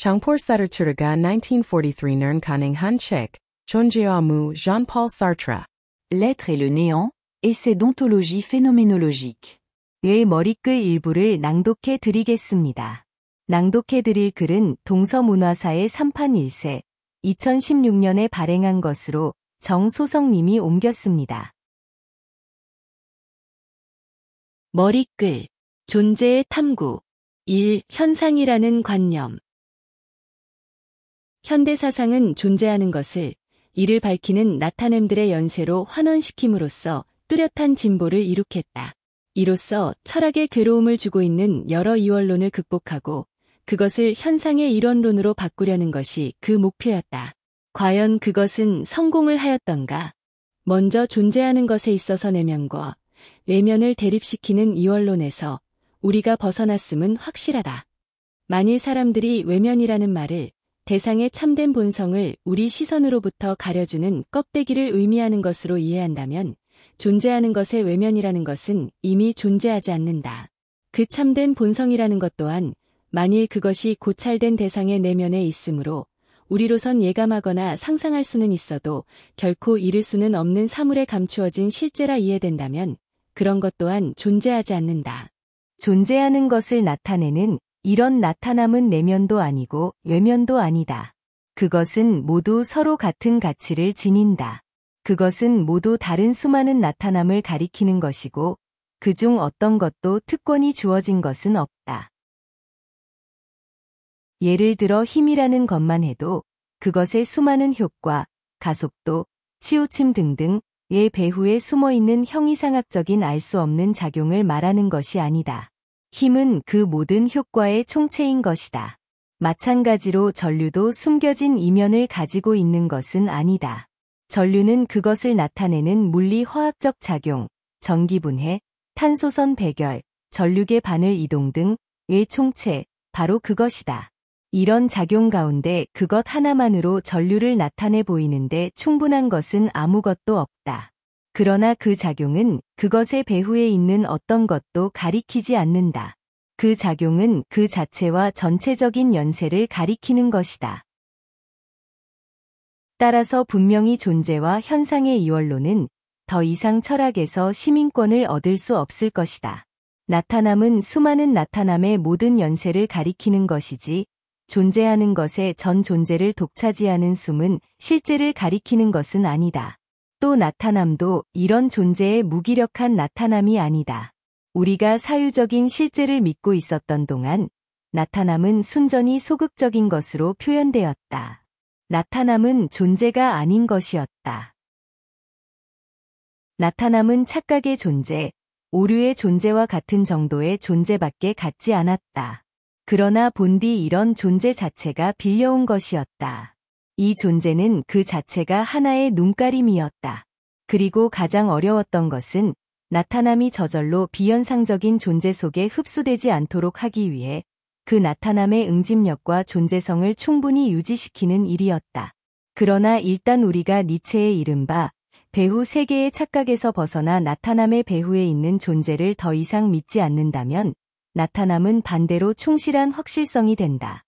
Changpor Sartre 1943 Nern Kaning Han Chek, Chonjeamu Jean-Paul Sartre. L'être et le néant, essai d'ontologie phénoménologique. 의 머리글 일부를 낭독해 드리겠습니다. 낭독해 드릴 글은 동서문화사의 3판 1세, 2016년에 발행한 것으로 정소성님이 옮겼습니다. 머리글, 존재의 탐구. 1. 현상이라는 관념. 현대사상은 존재하는 것을 이를 밝히는 나타냄들의 연쇄로 환원시킴으로써 뚜렷한 진보를 이룩했다. 이로써 철학의 괴로움을 주고 있는 여러 이원론을 극복하고 그것을 현상의 이론론으로 바꾸려는 것이 그 목표였다. 과연 그것은 성공을 하였던가? 먼저 존재하는 것에 있어서 내면과 외면을 대립시키는 이원론에서 우리가 벗어났음은 확실하다. 만일 사람들이 외면이라는 말을 대상의 참된 본성을 우리 시선으로부터 가려주는 껍데기를 의미하는 것으로 이해한다면 존재하는 것의 외면이라는 것은 이미 존재하지 않는다. 그 참된 본성이라는 것 또한 만일 그것이 고찰된 대상의 내면에 있으므로 우리로선 예감하거나 상상할 수는 있어도 결코 이룰 수는 없는 사물에 감추어진 실제라 이해된다면 그런 것 또한 존재하지 않는다. 존재하는 것을 나타내는 이런 나타남은 내면도 아니고 외면도 아니다. 그것은 모두 서로 같은 가치를 지닌다. 그것은 모두 다른 수많은 나타남을 가리키는 것이고 그중 어떤 것도 특권이 주어진 것은 없다. 예를 들어 힘이라는 것만 해도 그것의 수많은 효과, 가속도, 치우침 등등의 배후에 숨어있는 형이상학적인 알 수 없는 작용을 말하는 것이 아니다. 힘은 그 모든 효과의 총체인 것이다. 마찬가지로 전류도 숨겨진 이면을 가지고 있는 것은 아니다. 전류는 그것을 나타내는 물리화학적 작용, 전기분해, 탄소선 배결, 전류계 바늘 이동 등의 총체, 바로 그것이다. 이런 작용 가운데 그것 하나만으로 전류를 나타내 보이는데 충분한 것은 아무것도 없다. 그러나 그 작용은 그것의 배후에 있는 어떤 것도 가리키지 않는다. 그 작용은 그 자체와 전체적인 연세를 가리키는 것이다. 따라서 분명히 존재와 현상의 이원론은 더 이상 철학에서 시민권을 얻을 수 없을 것이다. 나타남은 수많은 나타남의 모든 연세를 가리키는 것이지 존재하는 것의 전 존재를 독차지하는 숨은 실제를 가리키는 것은 아니다. 또 나타남도 이런 존재의 무기력한 나타남이 아니다. 우리가 사유적인 실제를 믿고 있었던 동안 나타남은 순전히 소극적인 것으로 표현되었다. 나타남은 존재가 아닌 것이었다. 나타남은 착각의 존재, 오류의 존재와 같은 정도의 존재밖에 갖지 않았다. 그러나 본디 이런 존재 자체가 빌려온 것이었다. 이 존재는 그 자체가 하나의 눈가림이었다. 그리고 가장 어려웠던 것은 나타남이 저절로 비현상적인 존재 속에 흡수되지 않도록 하기 위해 그 나타남의 응집력과 존재성을 충분히 유지시키는 일이었다. 그러나 일단 우리가 니체의 이른바 배후 세계의 착각에서 벗어나 나타남의 배후에 있는 존재를 더 이상 믿지 않는다면 나타남은 반대로 충실한 확실성이 된다.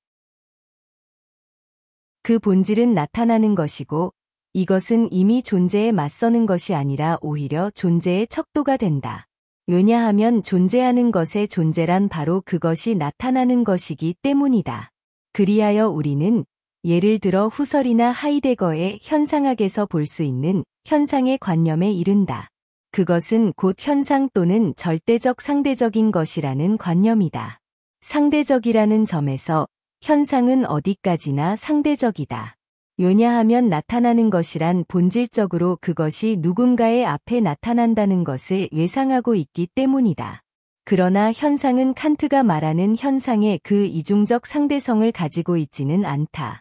그 본질은 나타나는 것이고 이것은 이미 존재에 맞서는 것이 아니라 오히려 존재의 척도가 된다. 왜냐하면 존재하는 것의 존재란 바로 그것이 나타나는 것이기 때문이다. 그리하여 우리는 예를 들어 후설이나 하이데거의 현상학에서 볼 수 있는 현상의 관념에 이른다. 그것은 곧 현상 또는 절대적 상대적인 것이라는 관념이다. 상대적이라는 점에서 현상은 어디까지나 상대적이다. 왜냐하면 나타나는 것이란 본질적으로 그것이 누군가의 앞에 나타난다는 것을 예상하고 있기 때문이다. 그러나 현상은 칸트가 말하는 현상의 그 이중적 상대성을 가지고 있지는 않다.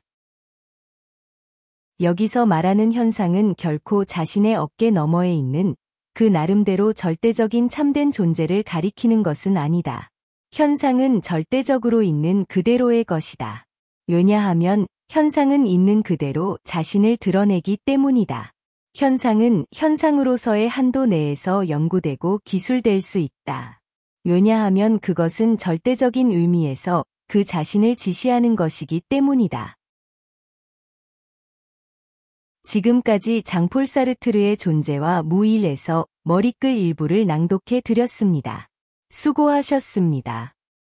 여기서 말하는 현상은 결코 자신의 어깨 너머에 있는 그 나름대로 절대적인 참된 존재를 가리키는 것은 아니다. 현상은 절대적으로 있는 그대로의 것이다. 왜냐하면 현상은 있는 그대로 자신을 드러내기 때문이다. 현상은 현상으로서의 한도 내에서 연구되고 기술될 수 있다. 왜냐하면 그것은 절대적인 의미에서 그 자신을 지시하는 것이기 때문이다. 지금까지 장폴 사르트르의 존재와 무일에서 머리끌 일부를 낭독해 드렸습니다. 수고하셨습니다.